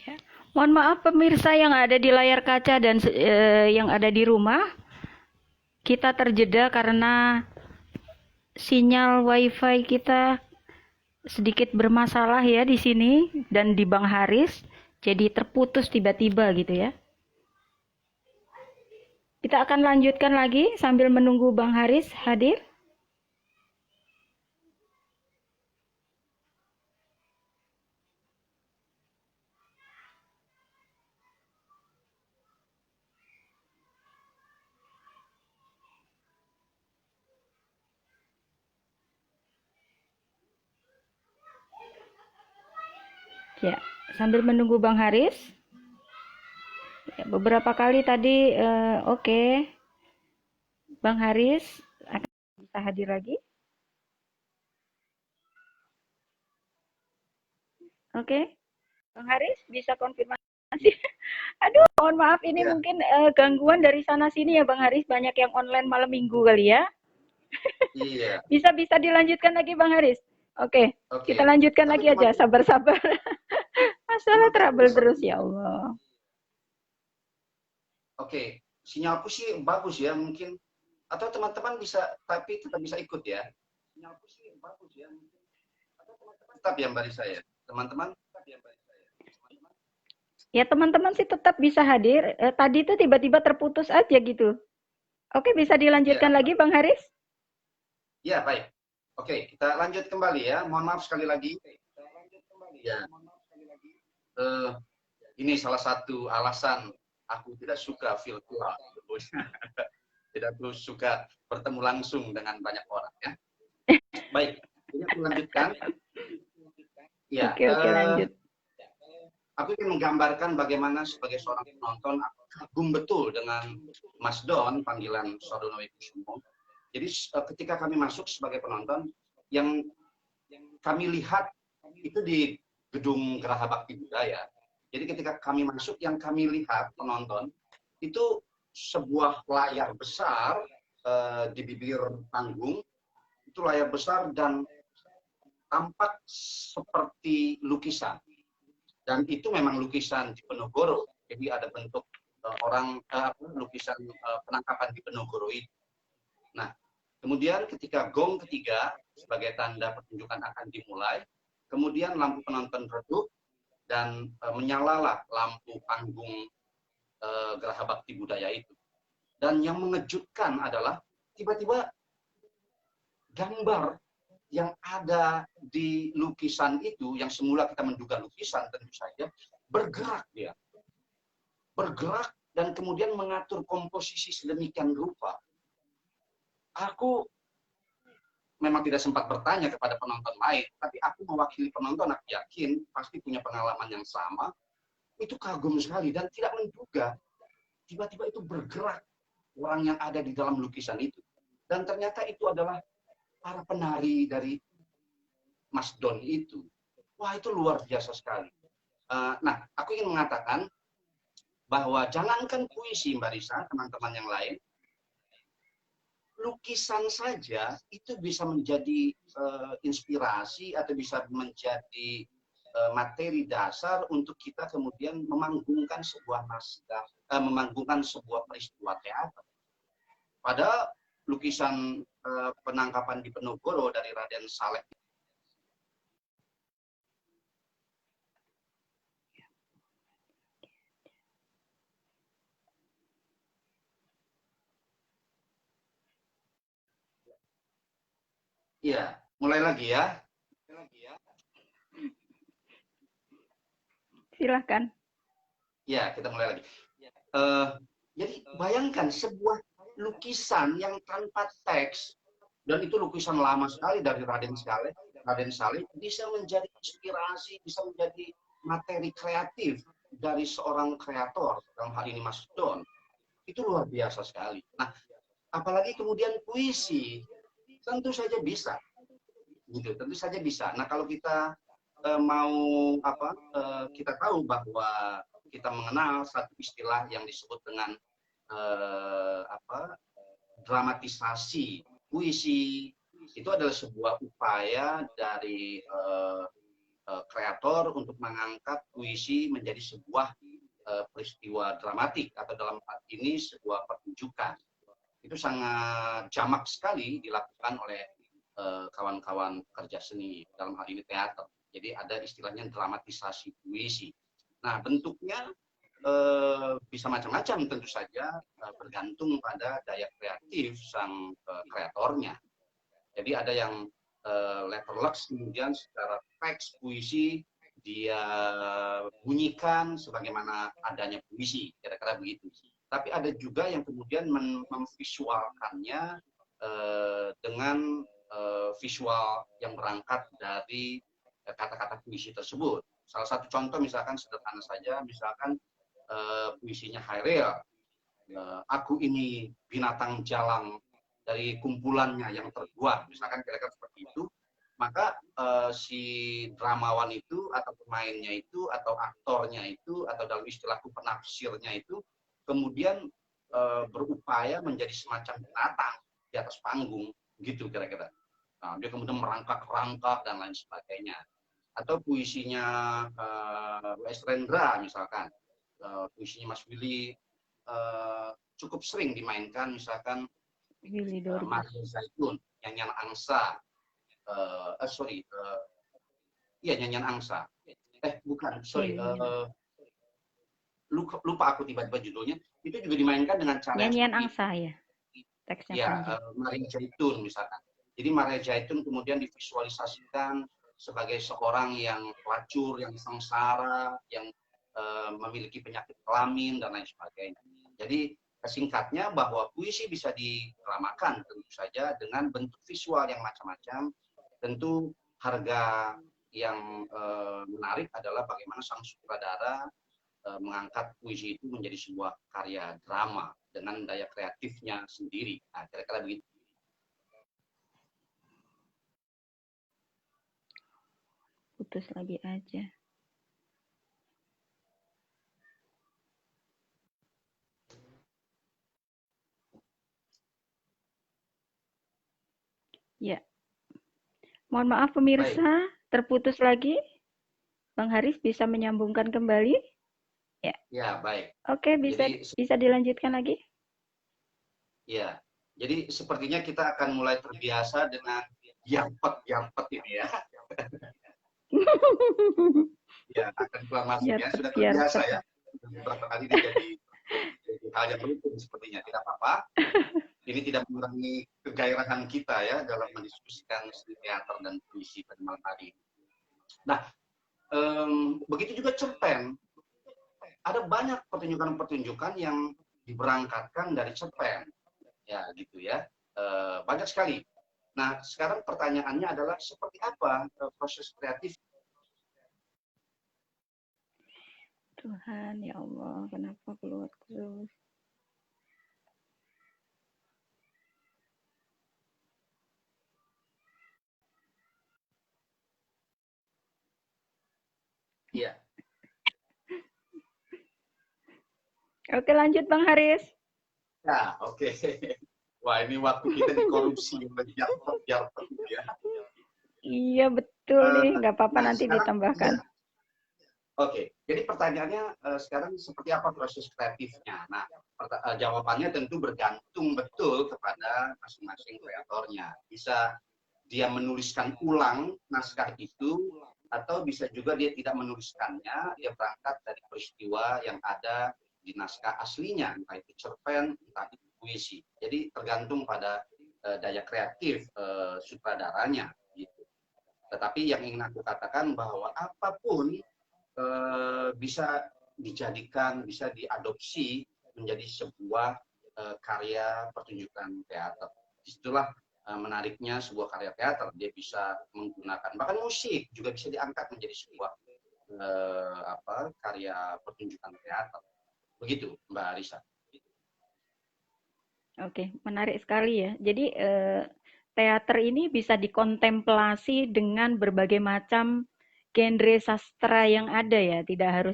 Ya. Mohon maaf pemirsa yang ada di layar kaca dan yang ada di rumah, kita terjeda karena sinyal WiFi kita sedikit bermasalah ya di sini dan di Bang Haris, jadi terputus tiba-tiba gitu ya. Kita akan lanjutkan lagi sambil menunggu Bang Haris hadir. Ya, sambil menunggu Bang Haris. Ya, beberapa kali tadi oke. Bang Haris akan bisa hadir lagi. Oke. Bang Haris bisa konfirmasi. Aduh, mohon maaf ini Ya, mungkin gangguan dari sana sini ya Bang Haris, banyak yang online malam minggu kali ya. iya. Bisa bisa dilanjutkan lagi Bang Haris. Oke, kita Oke. lanjutkan Tapi lagi aja, sabar-sabar. Masalah teman-teman trouble bisa, terus ya Allah. oke, sinyalku sih bagus ya mungkin, atau teman-teman bisa, tapi tetap bisa ikut ya. Sinyalku sih bagus ya mungkin, atau teman-teman tetap ya Mbak Risa ya. Teman-teman tetap ya Mbak Risa ya. Teman-teman. Ya teman-teman sih tetap bisa hadir. Tadi tuh tiba-tiba terputus aja gitu. Oke, bisa dilanjutkan Ya, lagi Bang Haris? ya baik. Oke, kita lanjut kembali ya. Mohon maaf sekali lagi. Ya, eh, ini salah satu alasan aku tidak suka virtual. Tidak suka bertemu langsung dengan banyak orang ya. Baik, ini aku lanjutkan. Ya, Oke, oke lanjut. aku ingin menggambarkan bagaimana sebagai seorang penonton aku kagum betul dengan Mas Don, panggilan Sodono Kusumo. Jadi ketika kami masuk sebagai penonton, yang kami lihat itu di gedung Geraha Bakti Budaya. Jadi ketika kami masuk, yang kami lihat penonton itu sebuah layar besar di bibir panggung, itu layar besar dan tampak seperti lukisan. Dan itu memang lukisan di Penogoro. Jadi ada bentuk lukisan penangkapan di Penogoro itu. Nah, kemudian ketika gong ketiga sebagai tanda pertunjukan akan dimulai, kemudian lampu penonton redup dan menyalalah lampu panggung Geraha Bakti Budaya itu. Dan yang mengejutkan adalah tiba-tiba gambar yang ada di lukisan itu, yang semula kita menduga lukisan tentu saja, bergerak dia. Bergerak dan kemudian mengatur komposisi sedemikian rupa. Aku memang tidak sempat bertanya kepada penonton lain, tapi aku mewakili penonton, aku yakin pasti punya pengalaman yang sama. Itu kagum sekali dan tidak menduga tiba-tiba itu bergerak orang yang ada di dalam lukisan itu. Dan ternyata itu adalah para penari dari Mas Don itu. Wah, itu luar biasa sekali. Nah, aku ingin mengatakan bahwa jangankan puisi, Mbak Risa, teman-teman yang lain, lukisan saja itu bisa menjadi inspirasi atau bisa menjadi materi dasar untuk kita kemudian memanggungkan sebuah naskah, memanggungkan sebuah peristiwa teater. Pada lukisan penangkapan di Penogoro dari Raden Saleh. Iya, mulai lagi ya. Silahkan. Ya, kita mulai lagi. Uh, jadi bayangkan sebuah lukisan yang tanpa teks, dan itu lukisan lama sekali dari Raden Saleh bisa menjadi inspirasi, bisa menjadi materi kreatif dari seorang kreator, dalam hal ini Mas Don. Itu luar biasa sekali. Nah, apalagi kemudian puisi, tentu saja bisa. Gitu, tentu saja bisa. Nah, kalau kita mau kita tahu bahwa kita mengenal satu istilah yang disebut dengan dramatisasi puisi. Itu adalah sebuah upaya dari kreator untuk mengangkat puisi menjadi sebuah peristiwa dramatik atau dalam hal ini sebuah pertunjukan. Itu sangat jamak sekali dilakukan oleh kawan-kawan pekerja seni, dalam hal ini teater. Jadi ada istilahnya dramatisasi puisi. Nah, bentuknya bisa macam-macam tentu saja, bergantung pada daya kreatif sang kreatornya. Jadi ada yang letterlux, kemudian secara teks puisi dia bunyikan sebagaimana adanya puisi, kira-kira begitu. Tapi ada juga yang kemudian memvisualkannya dengan visual yang berangkat dari kata-kata puisi tersebut. Salah satu contoh misalkan sederhana saja, misalkan puisinya Hairil, aku ini binatang jalang dari kumpulannya yang terbuat, misalkan kira-kira seperti itu, maka si dramawan itu atau pemainnya itu atau aktornya itu atau dalam istilahku penafsirnya itu kemudian berupaya menjadi semacam binatang di atas panggung, gitu kira-kira. Nah, dia kemudian merangkak-rangkak dan lain sebagainya. Atau puisinya W.S. Rendra misalkan, puisinya Mas Willy cukup sering dimainkan, misalkan Maria Zaitun, nyanyian angsa, nyanyian angsa. Bukan, sorry, lupa aku tiba-tiba judulnya. Itu juga dimainkan dengan cara nyanyian angsa ya, teksnya ya, Maria Zaitun misalkan. Jadi Maria Zaitun kemudian divisualisasikan sebagai seorang yang pelacur, yang sengsara, yang memiliki penyakit kelamin dan lain sebagainya. Jadi singkatnya bahwa puisi bisa didramakan tentu saja dengan bentuk visual yang macam-macam. Tentu harga yang menarik adalah bagaimana sang sutradara mengangkat puisi itu menjadi sebuah karya drama dengan daya kreatifnya sendiri. Nah, kira-kira begitu. Putus lagi aja. Ya. Mohon maaf pemirsa, terputus lagi. Bang Haris bisa menyambungkan kembali? Ya. Ya, baik. Oke, bisa dilanjutkan lagi? Ya. Jadi sepertinya kita akan mulai terbiasa dengan yampet ini ya. Ya, akan keluar masuknya sudah terbiasa ya. Beberapa kali jadi hal yang rutin sepertinya, tidak apa-apa. Ini tidak mengurangi kegairahan kita ya dalam mendiskusikan seni teater dan puisi pada malam hari ini. Nah, begitu juga cerpen. Ada banyak pertunjukan-pertunjukan yang diberangkatkan dari cerpen. Ya, gitu ya. Banyak sekali. Nah, sekarang pertanyaannya adalah seperti apa proses kreatif? Tuhan, ya Allah, kenapa keluar terus? Iya. Oke, lanjut Bang Haris. Ya, oke. Wah, ini waktu kita dikorupsi ya. Iya, betul nih. Nggak apa-apa, nanti ditambahkan. Ya. Oke, jadi pertanyaannya sekarang seperti apa proses kreatifnya? Nah, jawabannya tentu bergantung betul kepada masing-masing kreatornya. Bisa dia menuliskan ulang naskah itu, atau bisa juga dia tidak menuliskannya, dia berangkat dari peristiwa yang ada di naskah aslinya, entah itu cerpen, entah itu puisi. Jadi tergantung pada daya kreatif sutradaranya. Gitu. Tetapi yang ingin aku katakan bahwa apapun bisa dijadikan, bisa diadopsi menjadi sebuah karya pertunjukan teater. Disitulah menariknya sebuah karya teater. Dia bisa menggunakan, bahkan musik juga bisa diangkat menjadi sebuah karya pertunjukan teater. Begitu, Mbak Arisa. Oke, menarik sekali ya. Jadi teater ini bisa dikontemplasi dengan berbagai macam genre sastra yang ada ya, tidak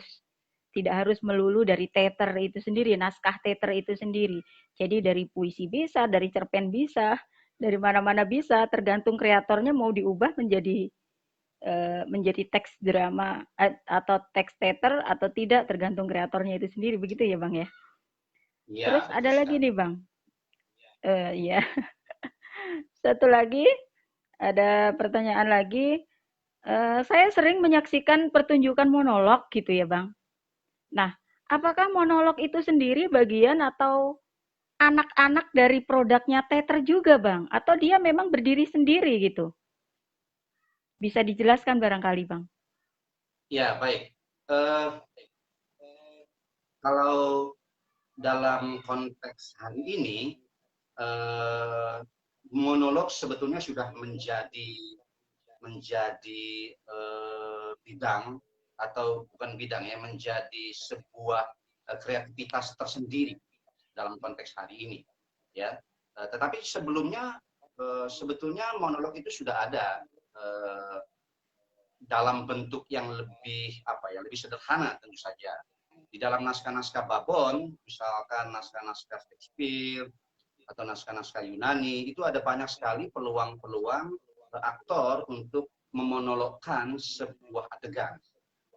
harus melulu dari teater itu sendiri, naskah teater itu sendiri. Jadi dari puisi bisa, dari cerpen bisa, dari mana-mana bisa, tergantung kreatornya mau diubah menjadi menjadi teks drama atau teks teater atau tidak tergantung kreatornya itu sendiri, begitu ya Bang ya. Iya, Terus betul ada lagi sekali. nih Bang, ya satu lagi ada pertanyaan lagi. Saya sering menyaksikan pertunjukan monolog gitu ya Bang. Nah, apakah monolog itu sendiri bagian atau anak-anak dari produknya teater juga Bang? Atau dia memang berdiri sendiri gitu? Bisa dijelaskan barangkali Bang? Ya, baik. Eh, kalau dalam konteks hari ini, eh, monolog sebetulnya sudah menjadi bidang atau bukan bidang ya, menjadi sebuah kreativitas tersendiri dalam konteks hari ini, ya. Tetapi sebelumnya sebetulnya monolog itu sudah ada eh, dalam bentuk yang lebih apa ya, lebih sederhana tentu saja. Di dalam naskah-naskah Babon, misalkan naskah-naskah Shakespeare atau naskah-naskah Yunani, itu ada banyak sekali peluang-peluang aktor untuk memonologkan sebuah adegan.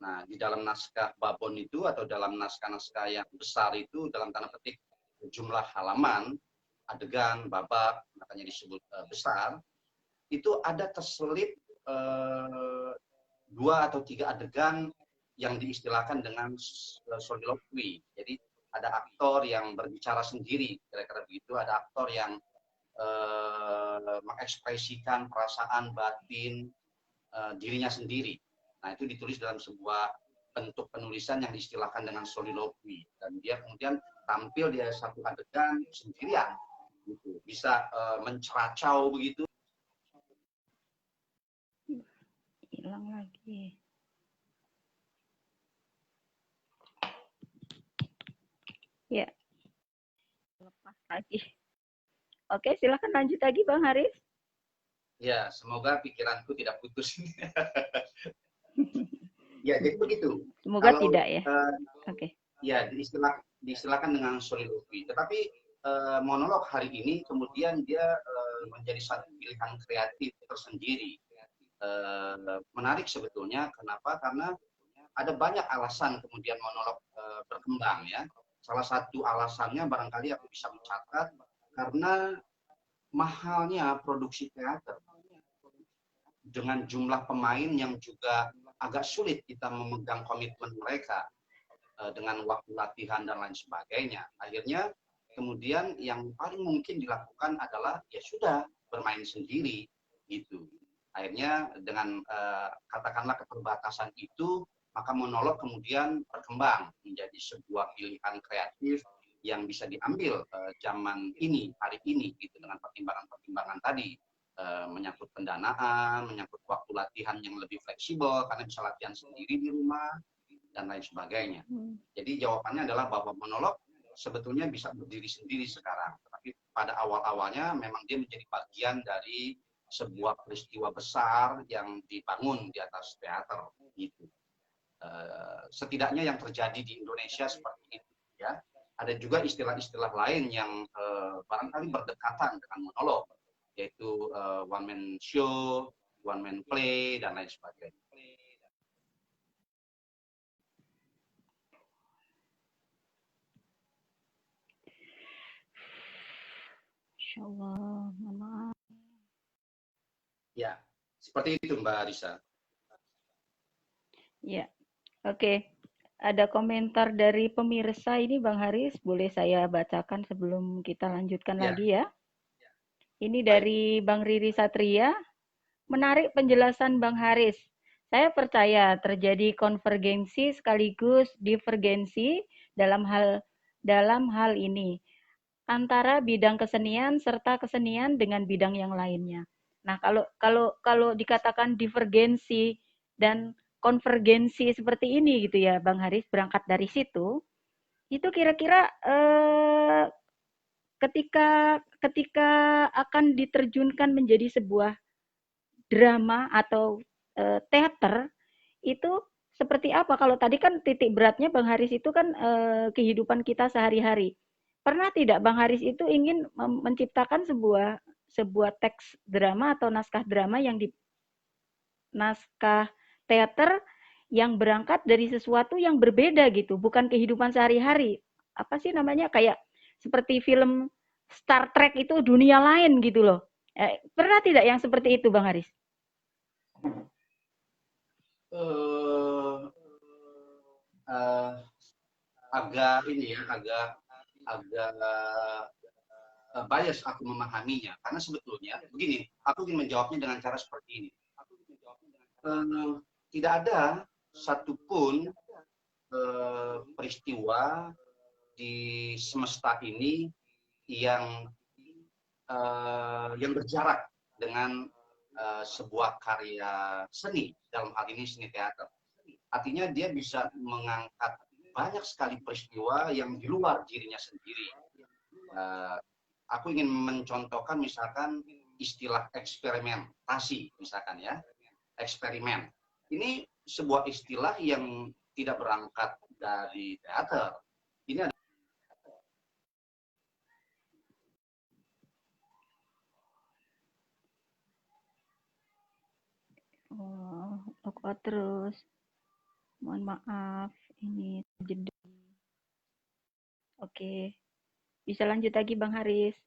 Nah, di dalam naskah Babon itu atau dalam naskah-naskah yang besar itu dalam tanda petik jumlah halaman, adegan, babak, makanya disebut besar, itu ada terselip eh, dua atau tiga adegan yang diistilahkan dengan soliloquy. Jadi ada aktor yang berbicara sendiri, kira-kira begitu. Ada aktor yang mengekspresikan perasaan batin dirinya sendiri. Nah, itu ditulis dalam sebuah bentuk penulisan yang diistilahkan dengan soliloquy. Dan dia kemudian tampil di satu adegan sendirian, gitu. Bisa menceracau begitu. Hilang lagi. Ya, lepas lagi. Oke, silahkan lanjut lagi Bang Haris. Ya, semoga pikiranku tidak putus. Ya, jadi begitu. Semoga tidak Kalau ya. Oke. ya diistilahkan dengan soliloquy. Tetapi monolog hari ini kemudian dia menjadi satu pilihan kreatif tersendiri. Menarik sebetulnya. Kenapa? Karena ada banyak alasan kemudian monolog berkembang ya. Salah satu alasannya barangkali aku bisa mencatat karena mahalnya produksi teater dengan jumlah pemain yang juga agak sulit kita memegang komitmen mereka dengan waktu latihan dan lain sebagainya. Akhirnya kemudian yang paling mungkin dilakukan adalah ya sudah bermain sendiri gitu. Akhirnya dengan katakanlah keterbatasan itu, maka monolog kemudian berkembang menjadi sebuah pilihan kreatif yang bisa diambil zaman ini, hari ini gitu dengan pertimbangan-pertimbangan tadi. Menyangkut pendanaan, menyangkut waktu latihan yang lebih fleksibel karena bisa latihan sendiri di rumah dan lain sebagainya. Jadi jawabannya adalah bahwa monolog sebetulnya bisa berdiri sendiri sekarang, tetapi pada awal-awalnya memang dia menjadi bagian dari sebuah peristiwa besar yang dibangun di atas teater gitu. Setidaknya yang terjadi di Indonesia seperti itu ya. Ada juga istilah-istilah lain yang barangkali berdekatan dengan monolog, yaitu one man show, one man play dan lain sebagainya. Insyaallah, maaf. Ya, seperti itu Mbak Risa. Ya, oke. Ada komentar dari pemirsa ini Bang Haris, boleh saya bacakan sebelum kita lanjutkan Ya, lagi ya. Ini baik. dari Bang Riri Satria. Menarik penjelasan Bang Haris. Saya percaya terjadi konvergensi sekaligus divergensi dalam hal ini antara bidang kesenian serta kesenian dengan bidang yang lainnya. Nah, kalau dikatakan divergensi dan konvergensi seperti ini gitu ya, Bang Haris, berangkat dari situ, itu kira-kira ketika ketika akan diterjunkan menjadi sebuah drama atau teater itu seperti apa? Kalau tadi kan titik beratnya Bang Haris itu kan kehidupan kita sehari-hari. Pernah tidak Bang Haris itu ingin menciptakan sebuah teks drama atau naskah drama yang naskah teater yang berangkat dari sesuatu yang berbeda gitu, bukan kehidupan sehari-hari. Apa sih namanya, kayak seperti film Star Trek itu dunia lain gitu loh. Pernah tidak yang seperti itu, Bang Haris? Eh, eh, agak ini ya, agak bias aku memahaminya karena sebetulnya begini, aku ingin menjawabnya dengan cara seperti ini. Eh, Tidak ada satupun peristiwa di semesta ini yang yang berjarak dengan sebuah karya seni, dalam hal ini seni teater. Artinya dia bisa mengangkat banyak sekali peristiwa yang di luar dirinya sendiri. Aku ingin mencontohkan misalkan istilah eksperimentasi, misalkan ya, eksperimen. Ini sebuah istilah yang tidak berangkat dari teater. Ini ada Oh, logout terus. Mohon maaf, ini jeda. Oke, bisa lanjut lagi Bang Haris.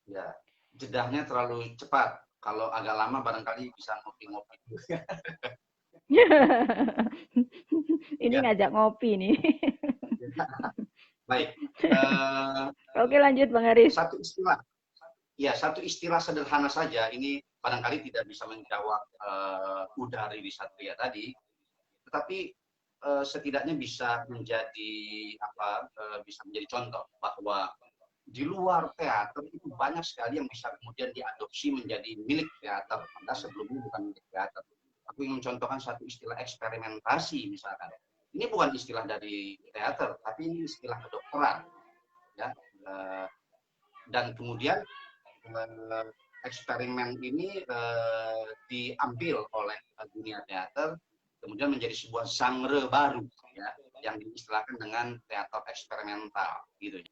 ya, jedahnya terlalu cepat. Kalau agak lama barangkali bisa ngopi-ngopi. Ini Ya, ngajak ngopi nih. baik. Eh, Oke, lanjut Bang Haris. satu istilah, ya satu istilah sederhana saja. Ini barangkali tidak bisa menjawab Udari di Satria tadi, tetapi setidaknya bisa menjadi bisa menjadi contoh bahwa di luar teater itu banyak sekali yang bisa kemudian diadopsi menjadi milik teater, padahal sebelumnya bukan milik teater. Aku ingin mencontohkan satu istilah eksperimentasi misalkan. Ini bukan istilah dari teater, tapi ini istilah kedokteran. Ya. Dan kemudian eksperimen ini diambil oleh dunia teater, kemudian menjadi sebuah genre baru, ya, yang diistilahkan dengan teater eksperimental, gitu.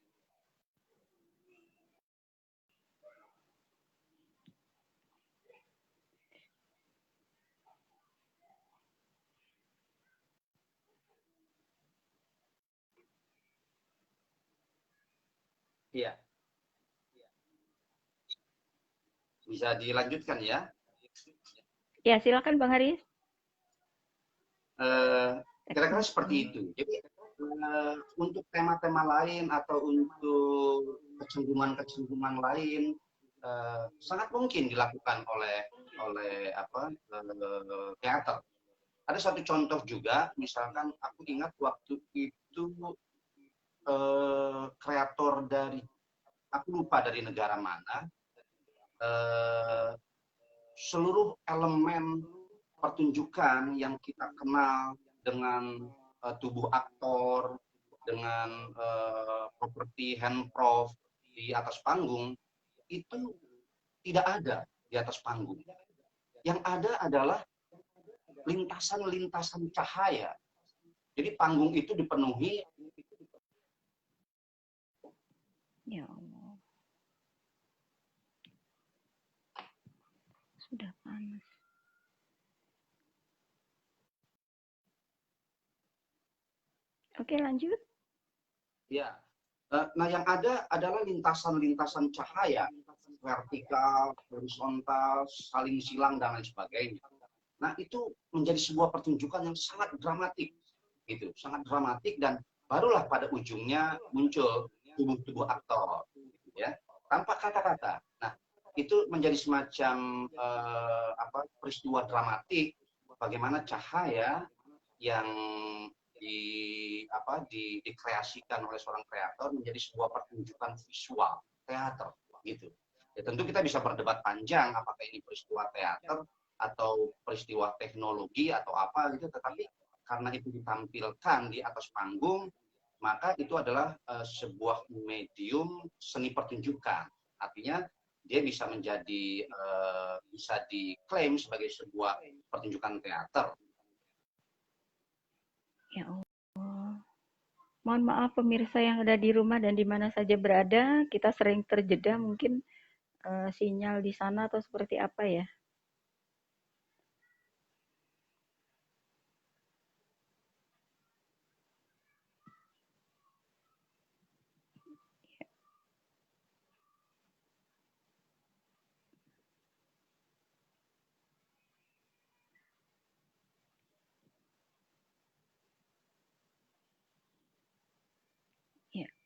Iya, bisa dilanjutkan ya. Ya, silakan Bang Haris. Kira-kira seperti itu. Jadi untuk tema-tema lain atau untuk kecenderungan-kecenderungan lain sangat mungkin dilakukan oleh teater. Ada satu contoh juga, misalkan aku ingat waktu itu kreator dari, aku lupa dari negara mana, eh, seluruh elemen pertunjukan yang kita kenal dengan tubuh aktor, dengan properti handproof di atas panggung, itu tidak ada di atas panggung. Yang ada adalah lintasan-lintasan cahaya. Jadi panggung itu dipenuhi. Ya Allah, sudah panas. Oke, lanjut. Ya. Nah, yang ada adalah lintasan-lintasan cahaya, vertikal, horizontal, saling silang, dan lain sebagainya. Nah, itu menjadi sebuah pertunjukan yang sangat dramatik, gitu, sangat dramatik, dan barulah pada ujungnya muncul tubuh-tubuh aktor, gitu ya, tanpa kata-kata. Nah, itu menjadi semacam peristiwa dramatik, bagaimana cahaya yang dikreasikan oleh seorang kreator menjadi sebuah pertunjukan visual teater, gitu. Ya, tentu kita bisa berdebat panjang apakah ini peristiwa teater atau peristiwa teknologi atau apa gitu, tetapi karena itu ditampilkan di atas panggung, maka itu adalah sebuah medium seni pertunjukan. Artinya dia bisa menjadi bisa diklaim sebagai sebuah pertunjukan teater. Ya Allah. Mohon maaf pemirsa yang ada di rumah dan di mana saja berada, kita sering terjeda mungkin sinyal di sana atau seperti apa ya.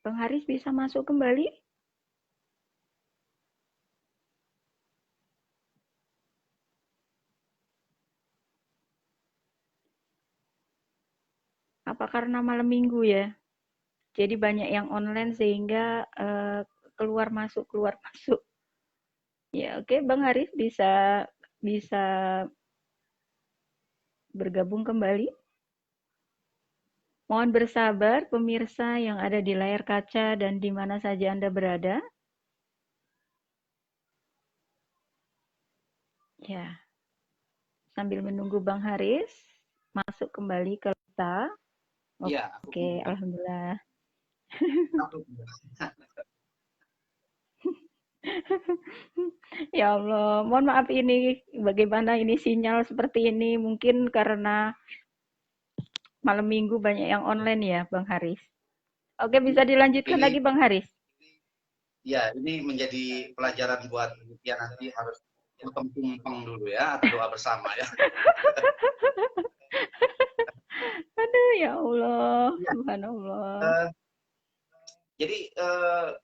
Bang Haris bisa masuk kembali? Apa karena malam minggu ya? Jadi banyak yang online sehingga keluar masuk keluar masuk. Ya oke, Bang Haris bisa bisa bergabung kembali. Mohon bersabar pemirsa yang ada di layar kaca dan di mana saja Anda berada. Ya, sambil menunggu Bang Haris masuk kembali ke kita. Iya, aku Oke, alhamdulillah. Ya Allah, mohon maaf ini bagaimana ini sinyal seperti ini mungkin karena malam minggu banyak yang online ya, Bang Haris. Oke, bisa dilanjutkan ini lagi Bang Haris. ya ini menjadi pelajaran buat ya nanti harus potong tumpeng dulu ya atau doa bersama ya. Aduh, ya Allah, Iya, subhanallah. eh, jadi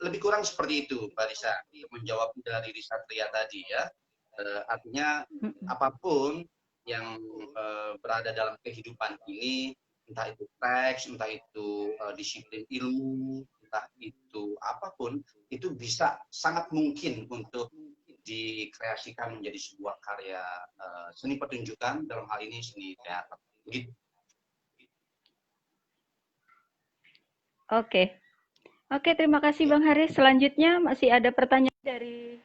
lebih kurang seperti itu, Mbak Lisa, untuk menjawab dari Risa Tria tadi ya. Artinya Mm-mm. apapun yang berada dalam kehidupan ini, entah itu teks, entah itu disiplin ilmu, entah itu apapun, itu bisa sangat mungkin untuk dikreasikan menjadi sebuah karya seni pertunjukan, dalam hal ini seni teater. Begitu. Oke. Oke, terima kasih Ya. Bang Haris. Selanjutnya masih ada pertanyaan dari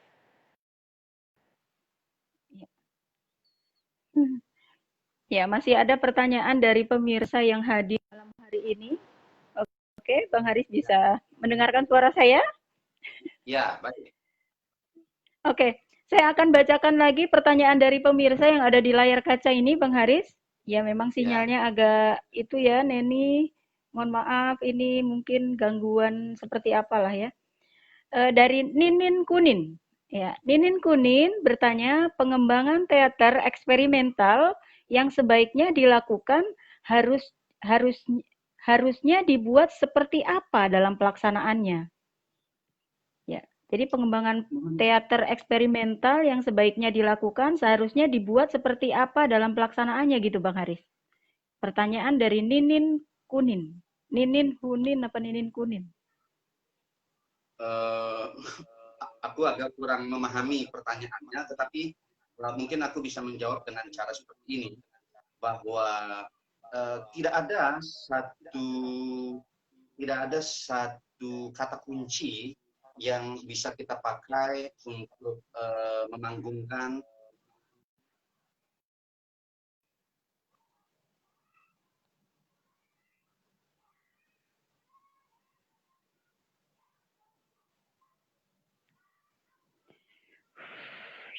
ya, masih ada pertanyaan dari pemirsa yang hadir malam hari ini. Oke, Bang Haris bisa mendengarkan suara saya? Ya, baik. Oke, saya akan bacakan lagi pertanyaan dari pemirsa yang ada di layar kaca ini, Bang Haris. Ya, memang Ya. sinyalnya agak itu ya, Neni. Mohon maaf, ini mungkin gangguan seperti apalah ya. Dari Ninin Kunin. Ya, Ninin Kunin bertanya, pengembangan teater eksperimental yang sebaiknya dilakukan harus harus harusnya dibuat seperti apa dalam pelaksanaannya? Ya, jadi pengembangan teater eksperimental yang sebaiknya dilakukan seharusnya dibuat seperti apa dalam pelaksanaannya gitu, Bang Haris. Pertanyaan dari Ninin Kunin. Ninin Hunin apa Ninin Kunin? Eh, aku agak kurang memahami pertanyaannya, tetapi mungkin aku bisa menjawab dengan cara seperti ini, bahwa tidak ada satu kata kunci yang bisa kita pakai untuk memanggungkan.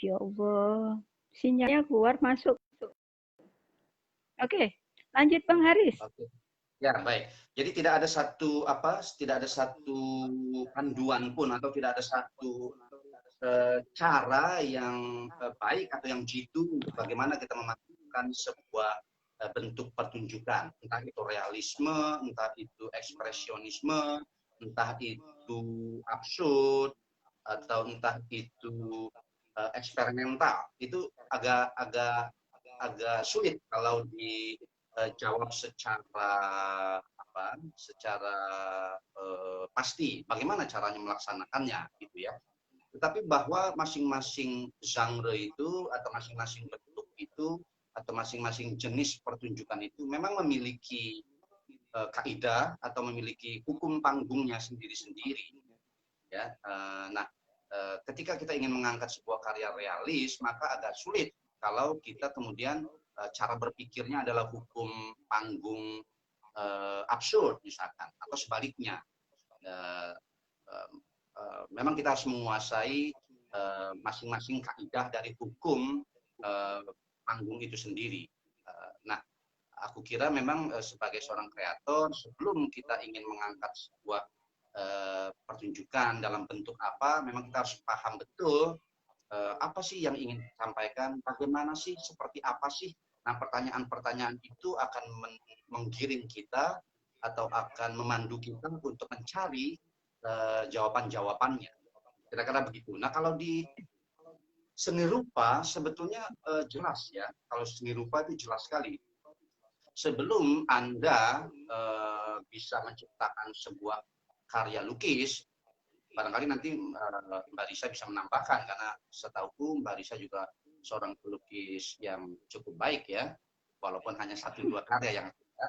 Ya Allah, sinyalnya keluar masuk. Oke, lanjut Bang Haris. Oke. Ya, baik. Jadi tidak ada satu panduan pun atau tidak ada satu cara yang baik atau yang jitu bagaimana kita memastikan sebuah bentuk pertunjukan, entah itu realisme, entah itu ekspresionisme, entah itu absurd, atau entah itu eksperimental. Itu agak agak sulit kalau dijawab secara apa? Secara pasti. Bagaimana caranya melaksanakannya, gitu ya. Tetapi bahwa masing-masing genre itu atau masing-masing bentuk itu atau masing-masing jenis pertunjukan itu memang memiliki kaidah atau memiliki hukum panggungnya sendiri-sendiri ya. Nah, ketika kita ingin mengangkat sebuah karya realis maka agak sulit kalau kita kemudian cara berpikirnya adalah hukum panggung absurd misalkan atau sebaliknya. Eh, Memang kita harus menguasai masing-masing kaidah dari hukum eh, panggung itu sendiri. Nah, aku kira memang sebagai seorang kreator, sebelum kita ingin mengangkat sebuah pertunjukan dalam bentuk apa, memang kita harus paham betul apa sih yang ingin disampaikan, bagaimana sih, seperti apa sih. Nah, pertanyaan-pertanyaan itu akan menggiring kita atau akan memandu kita untuk mencari jawaban-jawabannya. Kira-kira begitu. Nah, kalau di seni rupa sebetulnya jelas ya. Kalau seni rupa itu jelas sekali. Sebelum Anda bisa menciptakan sebuah karya lukis, barangkali nanti Mbak Risa bisa menambahkan, karena setahuku Mbak Risa juga seorang pelukis yang cukup baik ya, walaupun hanya 1-2 karya yang ada.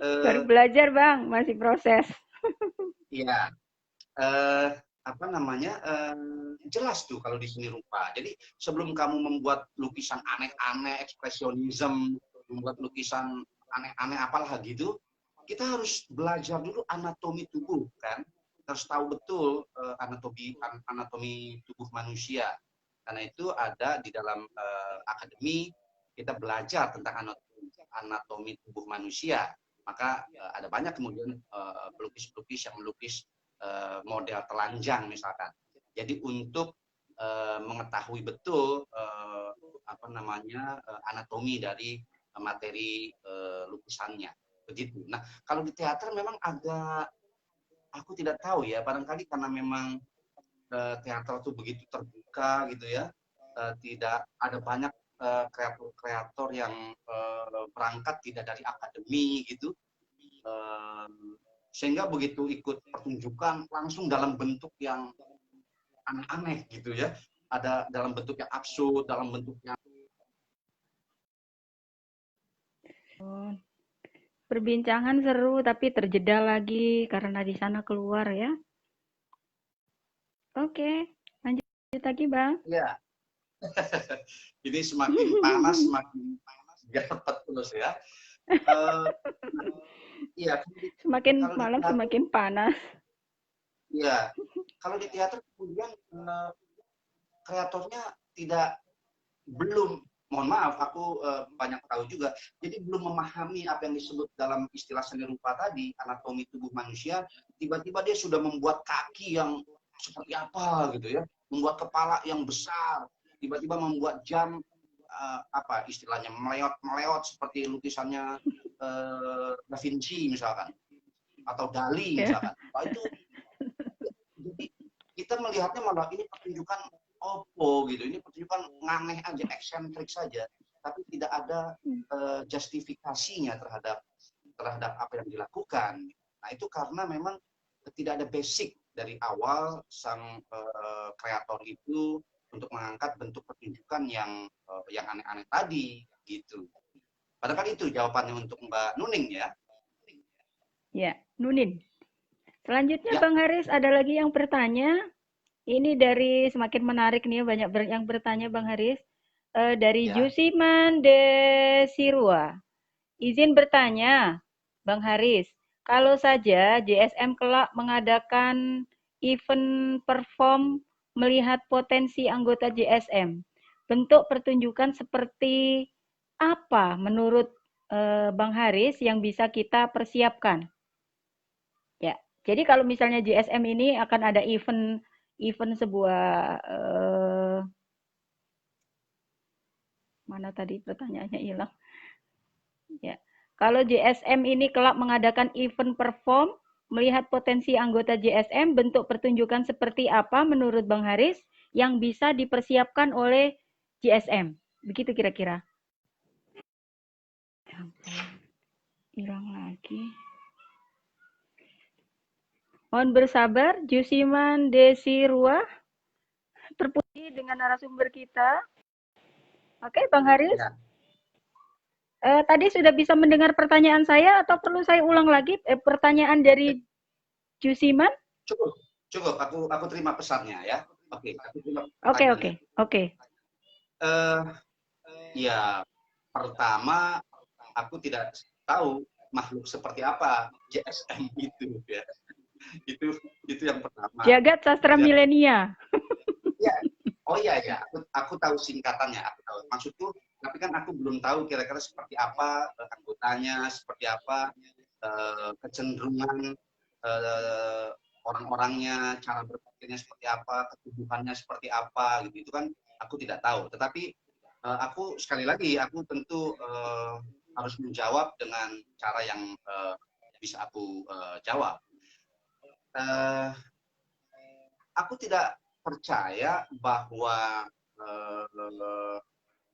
Baru belajar Bang, masih proses. Iya, apa namanya, jelas tuh kalau di seni rupa. Jadi sebelum kamu membuat lukisan aneh-aneh, ekspresionisme, membuat lukisan aneh-aneh apalah gitu, kita harus belajar dulu anatomi tubuh kan. Harus tahu betul anatomi tubuh manusia. Karena itu ada di dalam akademi, kita belajar tentang anatomi tubuh manusia. Maka ada banyak kemudian pelukis-pelukis yang melukis model telanjang misalkan. Jadi untuk mengetahui betul apa namanya anatomi dari materi lukisannya. Begitu. Nah, kalau di teater memang agak, aku tidak tahu ya, barangkali karena memang teater itu begitu terbuka gitu ya, tidak ada banyak kreator-kreator yang berangkat tidak dari akademi gitu, sehingga begitu ikut pertunjukan langsung dalam bentuk yang aneh-aneh gitu ya, ada dalam bentuk yang absurd, dalam bentuk yang Perbincangan seru tapi terjeda lagi karena di sana keluar ya. Oke, lanjut lagi Bang. ya. Ini semakin panas semakin dapat terus ya. Iya, Semakin kalau di malam teater, semakin panas. ya, kalau di teater kemudian kreatornya tidak, belum, mohon maaf, aku banyak tahu juga, jadi belum memahami apa yang disebut dalam istilah seni rupa tadi, anatomi tubuh manusia. Tiba-tiba dia sudah membuat kaki yang seperti apa gitu ya, membuat kepala yang besar, tiba-tiba membuat jam apa istilahnya, meleot-meleot seperti lukisannya Da Vinci misalkan, atau Dali Ya. misalkan. Wah, itu jadi kita melihatnya malah ini pertunjukan opo gitu, ini pertunjukan nganeh aja, eksentrik saja, tapi tidak ada justifikasinya terhadap apa yang dilakukan. Nah, itu karena memang tidak ada basic dari awal sang kreator itu untuk mengangkat bentuk pertunjukan yang aneh-aneh tadi gitu. Padahal itu jawabannya untuk Mbak Nuning ya. Ya, Nunin. Selanjutnya Ya, Bang Haris ada lagi yang bertanya. Ini dari semakin menarik nih, banyak yang bertanya Bang Haris. Dari ya. Jusiman Desirua. Izin bertanya, Bang Haris, kalau saja JSM kelak mengadakan event perform melihat potensi anggota JSM, bentuk pertunjukan seperti apa menurut Bang Haris yang bisa kita persiapkan? Ya, jadi kalau misalnya JSM ini akan ada event sebuah mana tadi pertanyaannya hilang. Ya. Kalau JSM ini kelak mengadakan event perform, melihat potensi anggota JSM, bentuk pertunjukan seperti apa menurut Bang Haris yang bisa dipersiapkan oleh JSM? Begitu kira-kira. Hilang lagi. Mohon bersabar, Jusiman Desirua terpuji dengan narasumber kita. Oke, Bang Haris. Ya. Tadi sudah bisa mendengar pertanyaan saya atau perlu saya ulang lagi pertanyaan dari Jusiman? Cukup, cukup. Aku terima pesannya ya. Oke, aku terima Oke, pertanyaannya. oke, oke. Eh, ya, pertama aku tidak tahu makhluk seperti apa JSM itu ya. Itu yang pertama. Jagat Sastra Itu yang, Milenia. ya. Oh iya ya, aku tahu singkatannya, aku tahu. Maksudku, tapi kan aku belum tahu kira-kira seperti apa anggotanya, seperti apa kecenderungan orang-orangnya, cara berpikirnya seperti apa, ketubuhannya seperti apa, gitu. Itu kan aku tidak tahu. Tetapi aku sekali lagi, aku tentu harus menjawab dengan cara yang bisa aku jawab. eh, aku tidak percaya bahwa eh,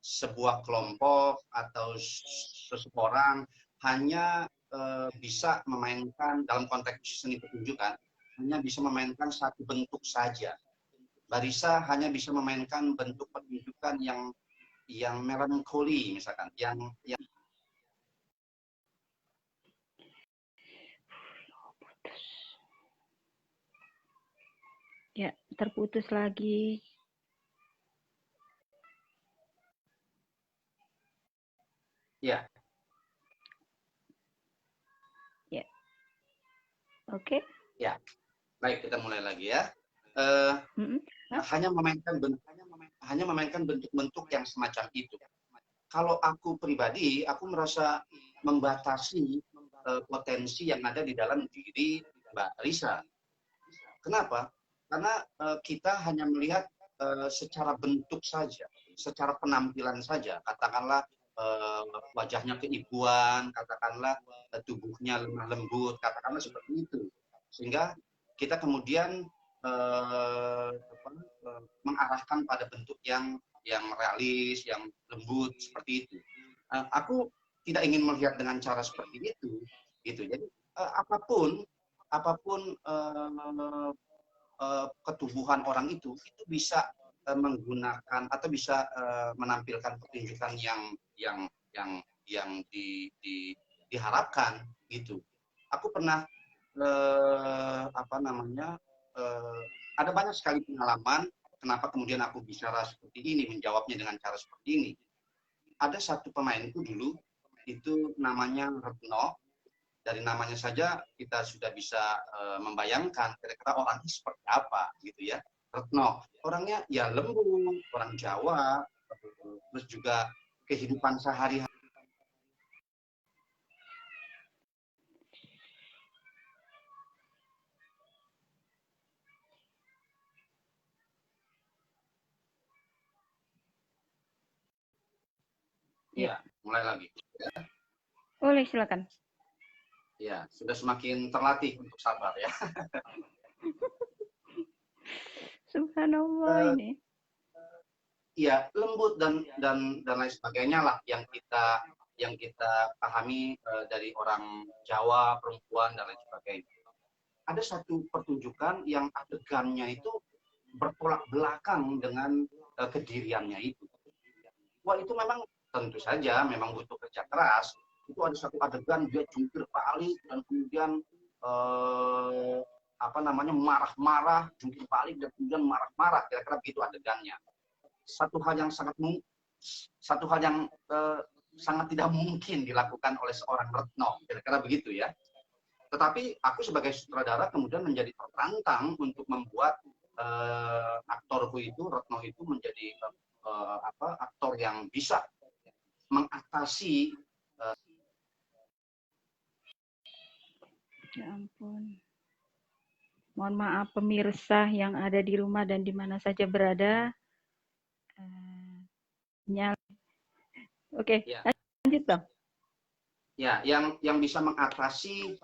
sebuah kelompok atau seseorang hanya bisa memainkan dalam konteks seni pertunjukan, hanya bisa memainkan satu bentuk saja. Barisa hanya bisa memainkan bentuk pertunjukan yang melankoli misalkan, yang Ya, terputus lagi. ya. Ya, oke. Ya, baik, kita mulai lagi ya. Mm-mm. Hanya memainkan bentuk-bentuk yang semacam itu. Kalau aku pribadi, aku merasa membatasi potensi yang ada di dalam diri Mbak Risa. Kenapa? Karena kita hanya melihat secara bentuk saja, secara penampilan saja. Katakanlah wajahnya keibuan, katakanlah tubuhnya lemah lembut, katakanlah seperti itu. Sehingga kita kemudian mengarahkan pada bentuk yang realis, yang lembut seperti itu. Aku tidak ingin melihat dengan cara seperti itu, gitu. Jadi apapun ketubuhan orang itu bisa menggunakan atau bisa menampilkan pertunjukan yang diharapkan gitu. Aku pernah apa namanya ada banyak sekali pengalaman kenapa kemudian aku bicara seperti ini, menjawabnya dengan cara seperti ini. Ada satu pemainku dulu itu namanya Retno. Dari namanya saja kita sudah bisa membayangkan kira-kira orangnya seperti apa gitu ya. Retno orangnya ya lembut, orang Jawa, terus juga kehidupan sehari-hari. Ya, Ya, mulai lagi. boleh silakan. Ya, sudah semakin terlatih untuk sabar ya. Subhanallah ini. Ya, lembut dan lain sebagainya lah yang kita pahami dari orang Jawa, perempuan dan lain sebagainya. Ada satu pertunjukan yang adegannya itu bertolak belakang dengan kediriannya itu. Wah, itu memang tentu saja memang butuh kerja keras. Itu ada satu adegan dia jungkir balik dan kemudian eh, apa namanya marah-marah, jungkir balik dan kemudian marah-marah, kira-kira begitu adegannya. Satu hal yang satu hal yang sangat tidak mungkin dilakukan oleh seorang Retno, kira-kira begitu ya. Tetapi aku sebagai sutradara kemudian menjadi tertantang untuk membuat aktorku itu, Retno itu menjadi aktor yang bisa mengatasi. Ya ampun. Mohon maaf pemirsa yang ada di rumah dan di mana saja berada. Oke, Ya, lanjut Bang. ya, yang bisa mengatasi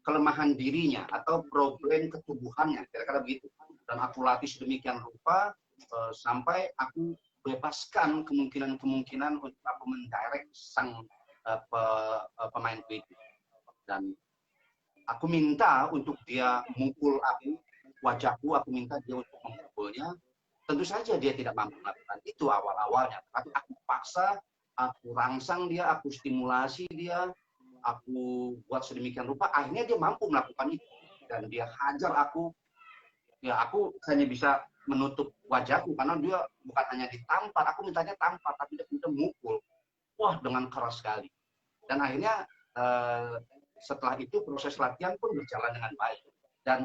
kelemahan dirinya atau problem ketubuhannya, kira-kira begitu. Dan aku latih sedemikian rupa sampai aku bebaskan kemungkinan-kemungkinan untuk aku mendirect sang pemainku itu. Dan aku minta untuk dia mukul aku, wajahku, aku minta dia untuk memukulnya. Tentu saja dia tidak mampu melakukan itu awal-awalnya, tapi aku paksa, aku rangsang dia, aku stimulasi dia, aku buat sedemikian rupa, akhirnya dia mampu melakukan itu. Dan dia hajar aku, ya aku hanya bisa menutup wajahku, karena dia bukan hanya ditampar, aku mintanya tampar, tapi dia kemudian mukul. Wah, dengan keras sekali. Dan akhirnya setelah itu proses latihan pun berjalan dengan baik. Dan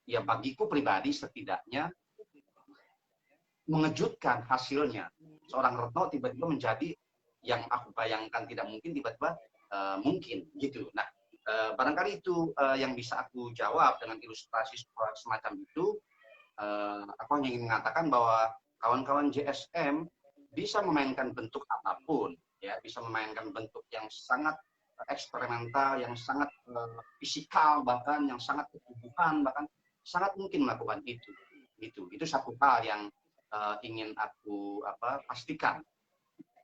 ya bagiku pribadi setidaknya mengejutkan hasilnya. Seorang Retno tiba-tiba menjadi yang aku bayangkan tidak mungkin, tiba-tiba mungkin gitu. Nah, barangkali itu yang bisa aku jawab dengan ilustrasi semacam itu. Aku hanya ingin mengatakan bahwa kawan-kawan JSM bisa memainkan bentuk apapun, ya, bisa memainkan bentuk yang sangat eksperimental, yang sangat fisikal, bahkan yang sangat ketubuhan, bahkan sangat mungkin melakukan itu. Itu satu hal yang ingin aku pastikan.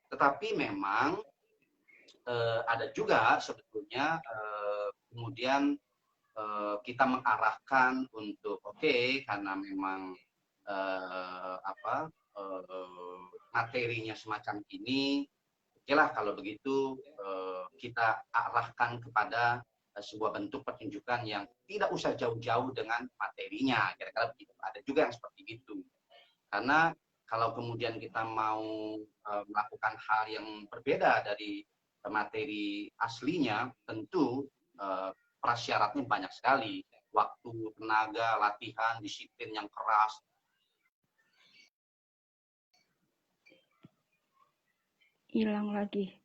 Tetapi memang ada juga sebetulnya kemudian kita mengarahkan untuk karena memang materinya semacam ini, lah kalau begitu kita arahkan kepada sebuah bentuk pertunjukan yang tidak usah jauh-jauh dengan materinya, kira-kira begitu. Ada juga yang seperti itu. Karena kalau kemudian kita mau melakukan hal yang berbeda dari materi aslinya, tentu prasyaratnya banyak sekali. Waktu, tenaga, latihan, disiplin yang keras. Hilang lagi.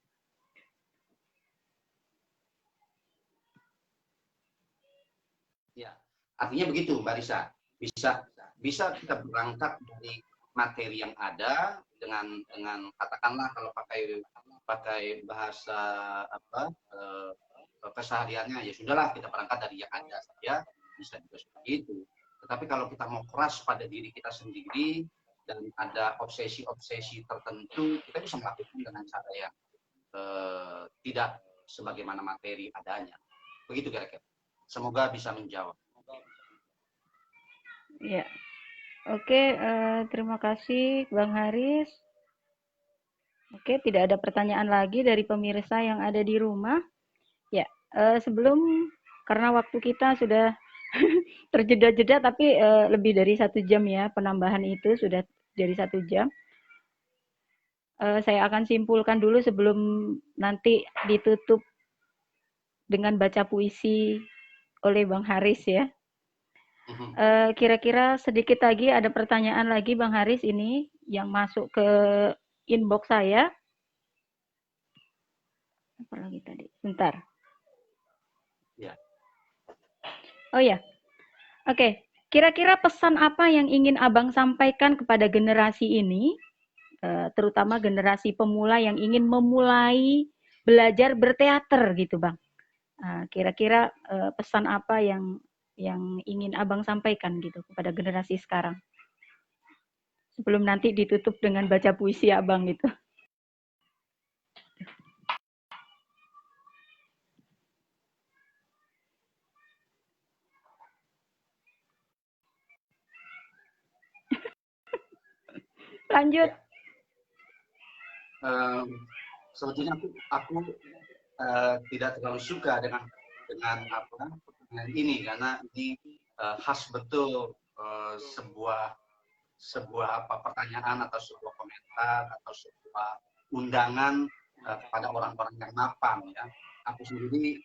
Ya, artinya begitu, Mbak Risa. Bisa kita berangkat dari materi yang ada dengan katakanlah kalau pakai bahasa kesehariannya, ya sudahlah kita berangkat dari yang ada saja, bisa juga seperti itu. Tetapi kalau kita mau keras pada diri kita sendiri dan ada obsesi-obsesi tertentu, kita bisa melakukan dengan cara yang tidak sebagaimana materi adanya. Begitu kira-kira. Semoga bisa menjawab. Ya, oke, terima kasih Bang Haris. Oke, tidak ada pertanyaan lagi dari pemirsa yang ada di rumah. Ya, karena waktu kita sudah terjeda-jeda, tapi lebih dari 1 jam ya, penambahan itu sudah dari 1 jam. Saya akan simpulkan dulu sebelum nanti ditutup dengan baca puisi oleh Bang Haris ya. Kira-kira sedikit lagi ada pertanyaan lagi Bang Haris ini yang masuk ke inbox saya. Apa lagi tadi? Bentar. Ya. Oh ya. Oke. Kira-kira pesan apa yang ingin Abang sampaikan kepada generasi ini, terutama generasi pemula yang ingin memulai belajar berteater gitu Bang? Kira-kira pesan apa yang ingin Abang sampaikan gitu kepada generasi sekarang? Sebelum nanti ditutup dengan baca puisi Abang gitu. Lanjut. Ya. Sebetulnya aku tidak terlalu suka dengan ini, karena ini khas betul sebuah pertanyaan atau sebuah komentar atau sebuah undangan kepada orang-orang yang mapan ya. Aku sendiri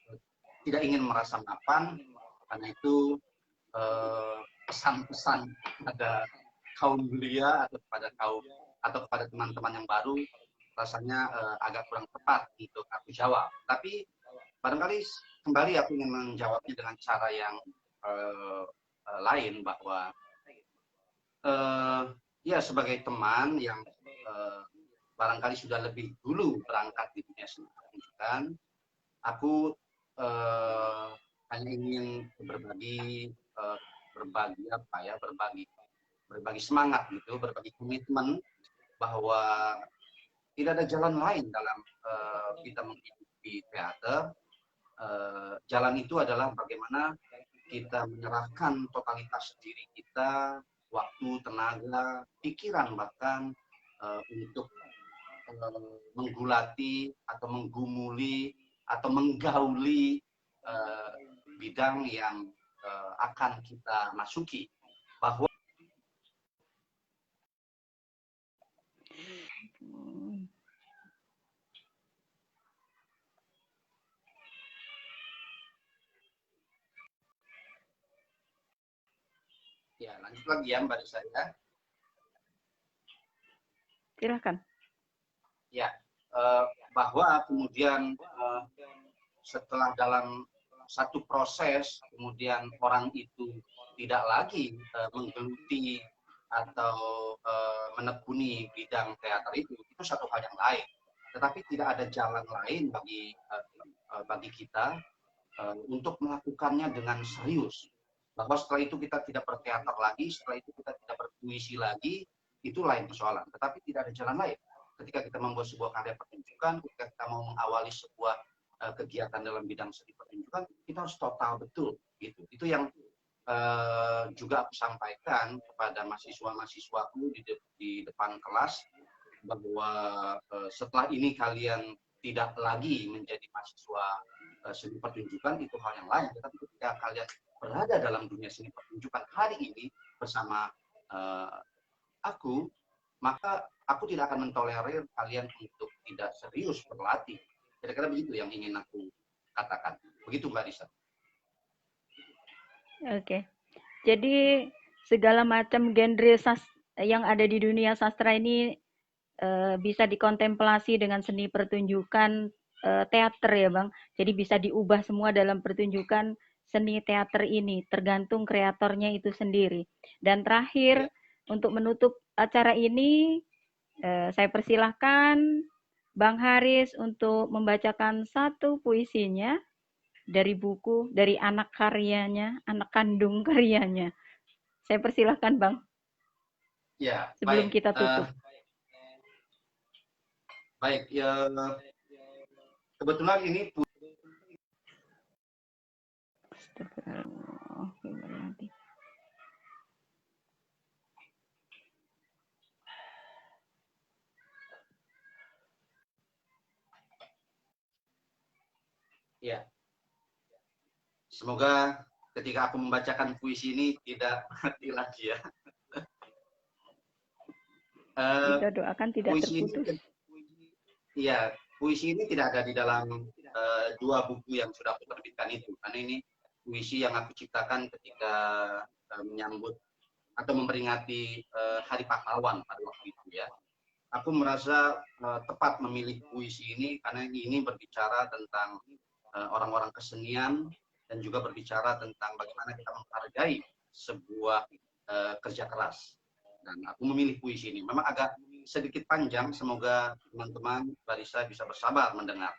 tidak ingin merasa mapan, karena itu pesan-pesan pada kaum belia atau kepada teman-teman yang baru rasanya agak kurang tepat untuk aku jawab. Tapi barangkali kembali aku ingin menjawabnya dengan cara yang lain, bahwa ya sebagai teman yang barangkali sudah lebih dulu berangkat di dunia seni pertunjukan, aku hanya ingin berbagi semangat gitu, berbagi komitmen bahwa tidak ada jalan lain dalam kita menghidupi teater. Jalan itu adalah bagaimana kita menyerahkan totalitas diri kita, waktu, tenaga, pikiran bahkan untuk menggulati atau menggumuli atau menggauli bidang yang akan kita masuki. Bahwa ya, lanjut lagi ya Mbak Risa ya. Silakan. Ya, bahwa kemudian setelah dalam satu proses kemudian orang itu tidak lagi menggeluti atau menekuni bidang teater itu satu hal yang lain. Tetapi tidak ada jalan lain bagi bagi kita untuk melakukannya dengan serius. Bahwa setelah itu kita tidak berteater lagi, setelah itu kita tidak berpuisi lagi, itu lain persoalan. Tetapi tidak ada jalan lain. Ketika kita membuat sebuah karya pertunjukan, ketika kita mau mengawali sebuah kegiatan dalam bidang seni pertunjukan, kita harus total betul. Gitu. Itu yang juga aku sampaikan kepada mahasiswa-mahasiswaku di depan kelas, bahwa setelah ini kalian tidak lagi menjadi mahasiswa seni pertunjukan, itu hal yang lain. Tetapi ketika kalian berada dalam dunia seni pertunjukan hari ini bersama aku, maka aku tidak akan mentolerir kalian untuk tidak serius berlatih. Kira-kira begitu yang ingin aku katakan. Begitu Mbak Risa. Oke. Jadi segala macam genre yang ada di dunia sastra ini bisa dikontemplasi dengan seni pertunjukan teater ya Bang. Jadi bisa diubah semua dalam pertunjukan seni teater ini, tergantung kreatornya itu sendiri. Dan terakhir, untuk menutup acara ini, saya persilahkan Bang Haris untuk membacakan satu puisinya dari buku, dari anak karyanya, anak kandung karyanya. Saya persilahkan Bang. Ya, sebelum baik. kita tutup. Baik, ya, kebetulan ini ya. Semoga ketika aku membacakan puisi ini tidak mati lagi ya. Kita doakan tidak puisi terputus. Iya, puisi ini tidak ada di dalam dua buku yang sudah aku terbitkan itu. Karena ini puisi yang aku ciptakan ketika menyambut atau memperingati Hari Pahlawan pada waktu itu ya. Aku merasa tepat memilih puisi ini karena ini berbicara tentang orang-orang kesenian dan juga berbicara tentang bagaimana kita menghargai sebuah kerja keras. Dan aku memilih puisi ini. Memang agak sedikit panjang, semoga teman-teman Barisa bisa bersabar mendengar.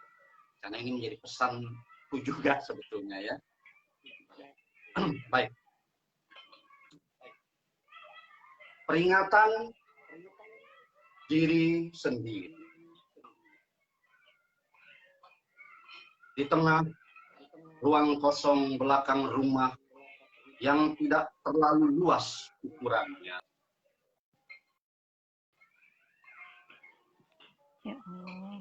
Karena ini menjadi pesanku juga sebetulnya ya. Baik. Peringatan diri sendiri. Di tengah ruang kosong belakang rumah yang tidak terlalu luas ukurannya. Ya Allah.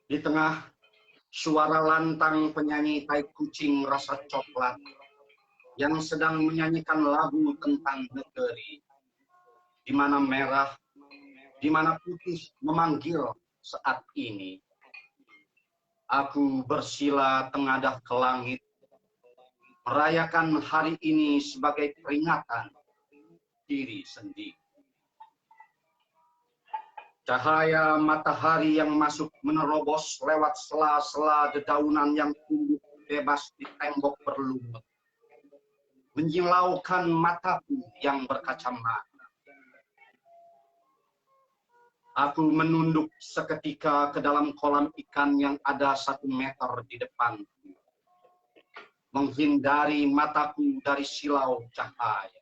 Di tengah suara lantang penyanyi tai kucing rasa coklat yang sedang menyanyikan lagu tentang negeri, di mana merah, di mana putih memanggil saat ini. Aku bersila tengadah ke langit, merayakan hari ini sebagai peringatan diri sendiri. Cahaya matahari yang masuk menerobos lewat sela-sela dedaunan yang tumbuh bebas di tembok berlumut, menyilaukan mataku yang berkacamata. Aku menunduk seketika ke dalam kolam ikan yang ada 1 meter di depan, menghindari mataku dari silau cahaya.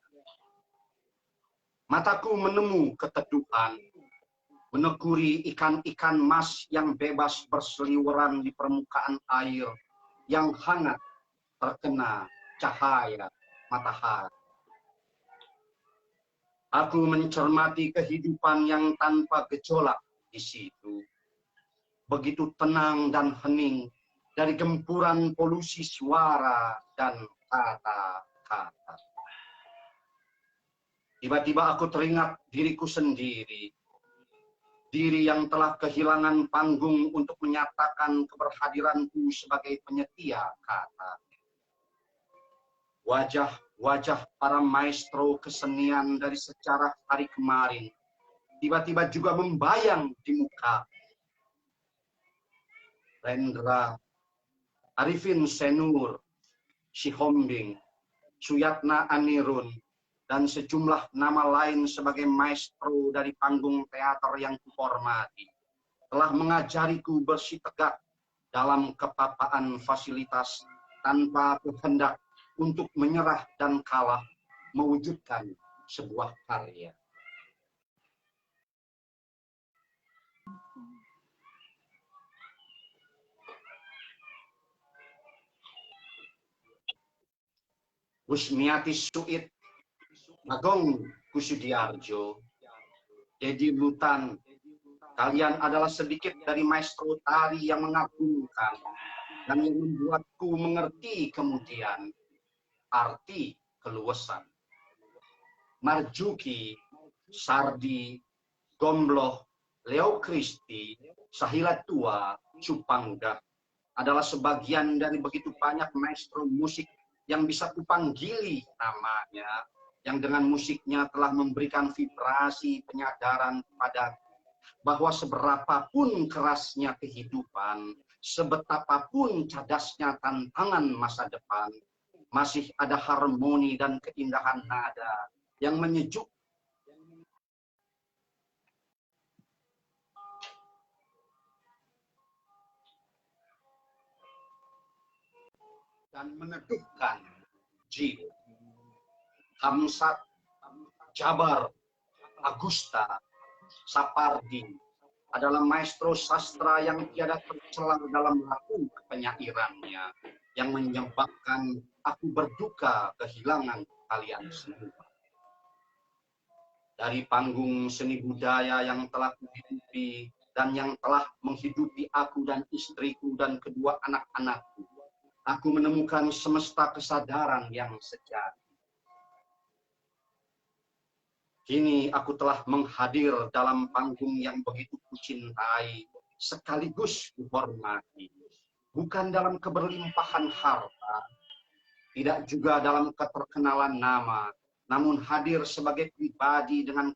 Mataku menemu keteduhan, menekuri ikan-ikan mas yang bebas berseliweran di permukaan air yang hangat terkena cahaya matahari. Aku mencermati kehidupan yang tanpa gejolak di situ. Begitu tenang dan hening dari gempuran polusi suara dan kata-kata. Tiba-tiba aku teringat diriku sendiri. Diri yang telah kehilangan panggung untuk menyatakan keberhadiranku sebagai penyetia kata. Wajah-wajah para maestro kesenian dari sejarah hari kemarin tiba-tiba juga membayang di muka. Rendra, Arifin Senur, Sihombing, Suyatna Anirun, dan sejumlah nama lain sebagai maestro dari panggung teater yang kuhormati, telah mengajariku bersitegat dalam kepapaan fasilitas tanpa kehendak untuk menyerah dan kalah mewujudkan sebuah karya. Kusmiati Suit, Agong Kusudiarjo, Dedi Lutan, kalian adalah sedikit dari maestro tari yang mengagumkan dan yang membuatku mengerti kemudian arti keluasan. Marjuki, Sardi, Gombloh, Leo Christi, Sahila Tua, Cupangga adalah sebagian dari begitu banyak maestro musik yang bisa kupanggili namanya, yang dengan musiknya telah memberikan vibrasi penyadaran padaku bahwa seberapapun kerasnya kehidupan, sebetapapun cadasnya tantangan masa depan, masih ada harmoni dan keindahan nada yang menyejuk dan meneduhkan jiwa. Hamsat, Jabar, Agusta, Sapardi adalah maestro sastra yang tiada tercela dalam laku penyairannya, yang menyebabkan aku berduka kehilangan kalian semua. Dari panggung seni budaya yang telah kuhidupi dan yang telah menghidupi aku dan istriku dan kedua anak-anakku, aku menemukan semesta kesadaran yang sejati. Kini aku telah menghadir dalam panggung yang begitu kucintai, sekaligus kuhormati. Bukan dalam keberlimpahan harta, tidak juga dalam keterkenalan nama, namun hadir sebagai pribadi dengan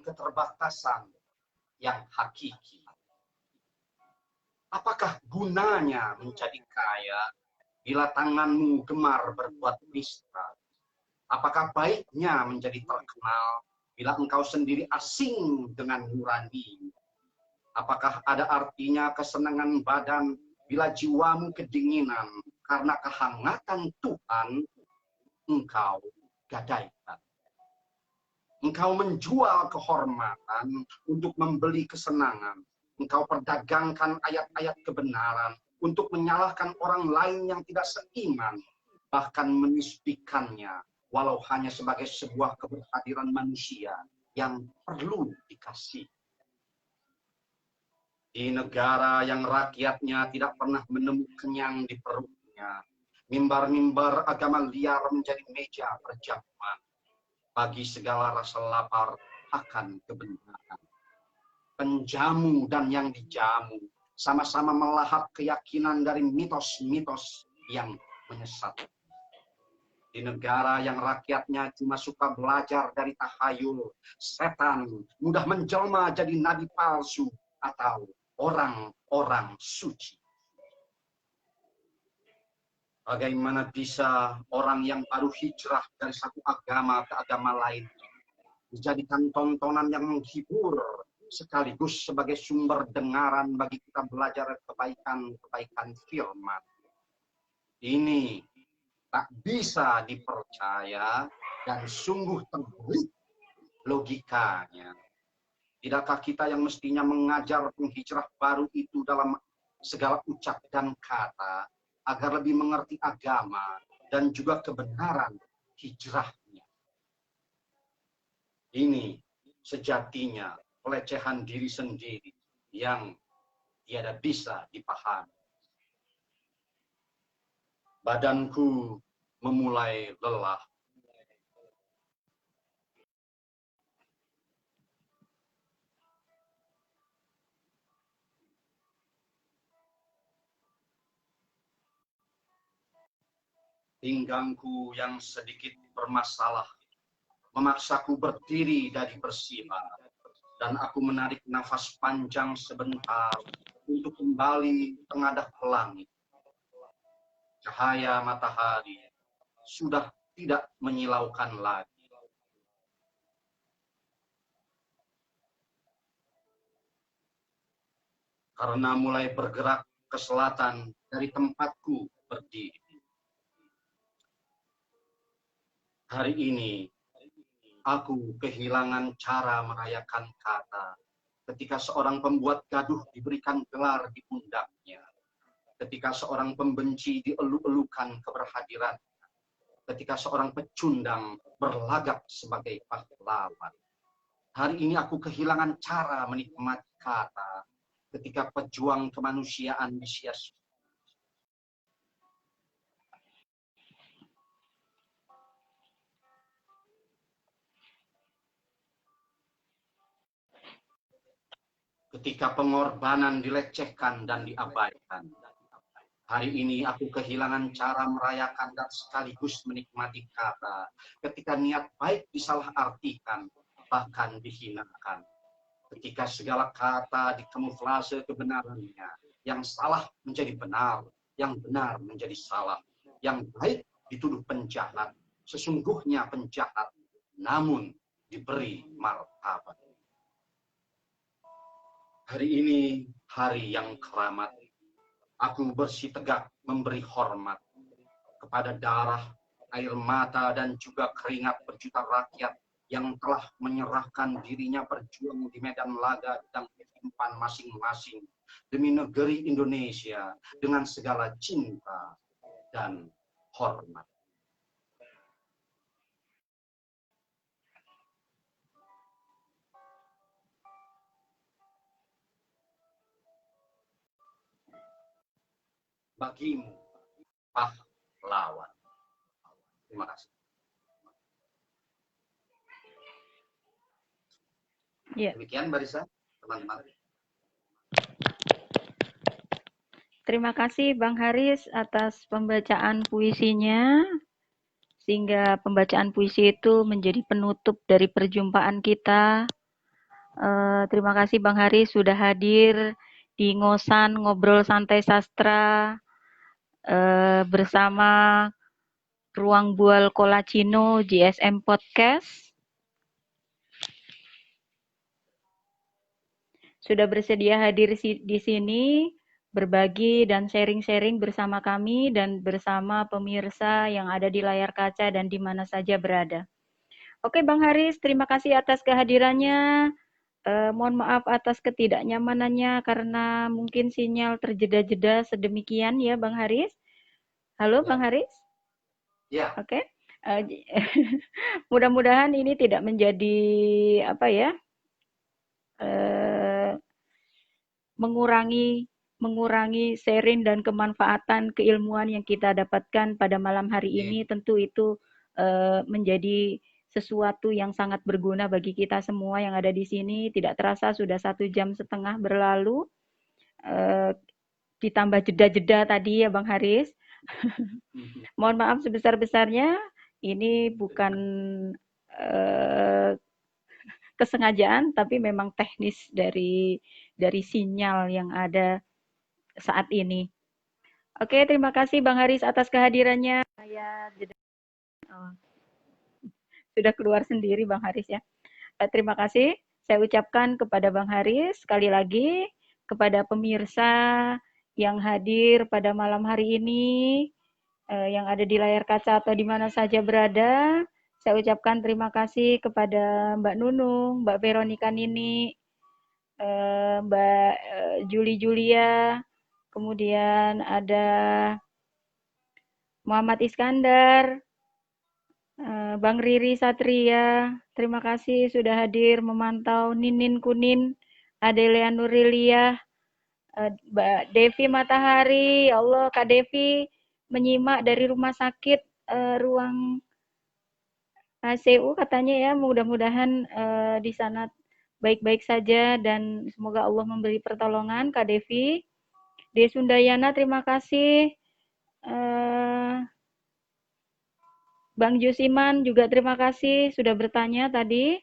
keterbatasan yang hakiki. Apakah gunanya menjadi kaya bila tanganmu gemar berbuat nista? Apakah baiknya menjadi terkenal bila engkau sendiri asing dengan nurani? Apakah ada artinya kesenangan badan bila jiwamu kedinginan karena kehangatan Tuhan engkau gadaikan? Engkau menjual kehormatan untuk membeli kesenangan. Engkau perdagangkan ayat-ayat kebenaran untuk menyalahkan orang lain yang tidak seiman, bahkan menisbikannya, walau hanya sebagai sebuah keberhadiran manusia yang perlu dikasih. Di negara yang rakyatnya tidak pernah menemukan kenyang di perutnya, mimbar-mimbar agama liar menjadi meja perjamuan bagi segala rasa lapar akan kebenaran. Penjamu dan yang dijamu sama-sama melahap keyakinan dari mitos-mitos yang menyesatkan. Di negara yang rakyatnya cuma suka belajar dari tahayul, setan mudah menjelma jadi nabi palsu atau orang-orang suci. Bagaimana bisa orang yang baru hijrah dari satu agama ke agama lain dijadikan tontonan yang menghibur sekaligus sebagai sumber dengaran bagi kita belajar kebaikan-kebaikan firman. Ini tak bisa dipercaya dan sungguh terbelit logikanya. Tidakkah kita yang mestinya mengajar penghijrah baru itu dalam segala ucap dan kata agar lebih mengerti agama dan juga kebenaran hijrahnya? Ini sejatinya pelecehan diri sendiri yang tiada bisa dipahami. Badanku memulai lelah. Pinggangku yang sedikit bermasalah memaksaku berdiri dari bersila. Dan aku menarik nafas panjang sebentar untuk kembali menghadap ke langit. Cahaya matahari sudah tidak menyilaukan lagi. Karena mulai bergerak ke selatan dari tempatku berdiri. Hari ini aku kehilangan cara merayakan kata ketika seorang pembuat gaduh diberikan gelar di pundaknya, ketika seorang pembenci dielu-elukan keberhadiran, ketika seorang pecundang berlagak sebagai pahlawan. Hari ini aku kehilangan cara menikmati kata ketika pejuang kemanusiaan disia-sia. Ketika pengorbanan dilecehkan dan diabaikan. Hari ini aku kehilangan cara merayakan dan sekaligus menikmati kata ketika niat baik disalahartikan, bahkan dihinakan. Ketika segala kata dikamuflase kebenarannya, yang salah menjadi benar, yang benar menjadi salah, yang baik dituduh penjahat, sesungguhnya penjahat, namun diberi martabat. Hari ini hari yang keramat. Aku bersitegang memberi hormat kepada darah, air mata, dan juga keringat berjuta rakyat yang telah menyerahkan dirinya berjuang di medan laga dan kehidupan masing-masing demi negeri Indonesia dengan segala cinta dan hormat. Bagimu, pahlawan. Terima kasih. Ya. Demikian Barisa, teman-teman. Terima kasih Bang Haris atas pembacaan puisinya, sehingga pembacaan puisi itu menjadi penutup dari perjumpaan kita. Terima kasih Bang Haris sudah hadir di Ngosan Ngobrol Santai Sastra bersama Ruang Bual Kolacino GSM Podcast. Sudah bersedia hadir di sini, berbagi dan sharing-sharing bersama kami dan bersama pemirsa yang ada di layar kaca dan di mana saja berada. Oke Bang Haris, terima kasih atas kehadirannya. Mohon maaf atas ketidaknyamanannya karena mungkin sinyal terjeda-jeda sedemikian ya Bang Haris. Halo ya. Bang Haris? Ya. Oke. Mudah-mudahan ini tidak menjadi apa ya? mengurangi sharing dan kemanfaatan keilmuan yang kita dapatkan pada malam hari ini. Tentu itu menjadi sesuatu yang sangat berguna bagi kita semua yang ada di sini. Tidak terasa sudah 1,5 jam berlalu. Ditambah jeda-jeda tadi ya Bang Haris. Mohon maaf sebesar-besarnya. Ini bukan kesengajaan, tapi memang teknis dari sinyal yang ada saat ini. Oke, terima kasih Bang Haris atas kehadirannya. Sudah keluar sendiri Bang Haris ya. Terima kasih saya ucapkan kepada Bang Haris, sekali lagi kepada pemirsa yang hadir pada malam hari ini, yang ada di layar kaca atau di mana saja berada. Saya ucapkan terima kasih kepada Mbak Nunung, Mbak Veronica Nini, Mbak Juli Julia, kemudian ada Muhammad Iskandar, Bang Riri Satria, terima kasih sudah hadir memantau. Ninin Kunin, Adelia Nurilia, Mbak Devi Matahari, ya Allah Kak Devi menyimak dari rumah sakit ruang HCU katanya ya, mudah-mudahan di sana baik-baik saja dan semoga Allah memberi pertolongan Kak Devi. Desundayana terima kasih. Bang Jusiman juga terima kasih sudah bertanya tadi.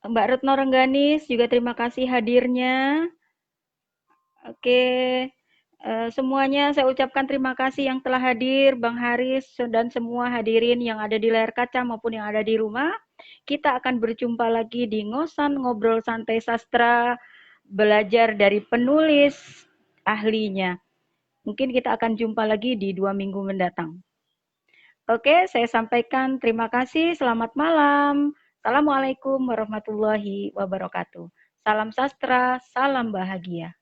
Mbak Retno Rengganis juga terima kasih hadirnya. Oke, semuanya saya ucapkan terima kasih yang telah hadir, Bang Haris dan semua hadirin yang ada di layar kaca maupun yang ada di rumah. Kita akan berjumpa lagi di Ngosan Ngobrol Santai Sastra, belajar dari penulis ahlinya. Mungkin kita akan jumpa lagi di 2 minggu mendatang. Oke, saya sampaikan terima kasih. Selamat malam. Assalamualaikum warahmatullahi wabarakatuh. Salam sastra, salam bahagia.